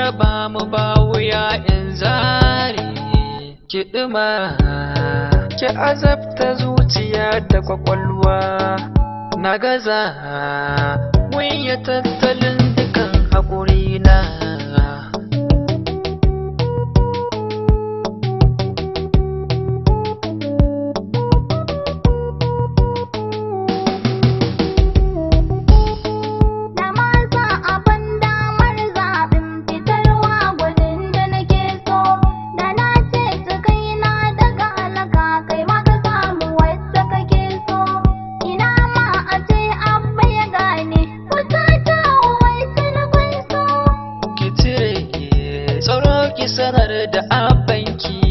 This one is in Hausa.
raba mu ba wuya in zari ki ɗuma ki azabta zuciya da kwakwalwa na gaza mun yi tattalin dukan haƙuri na. Ki sanar da abanki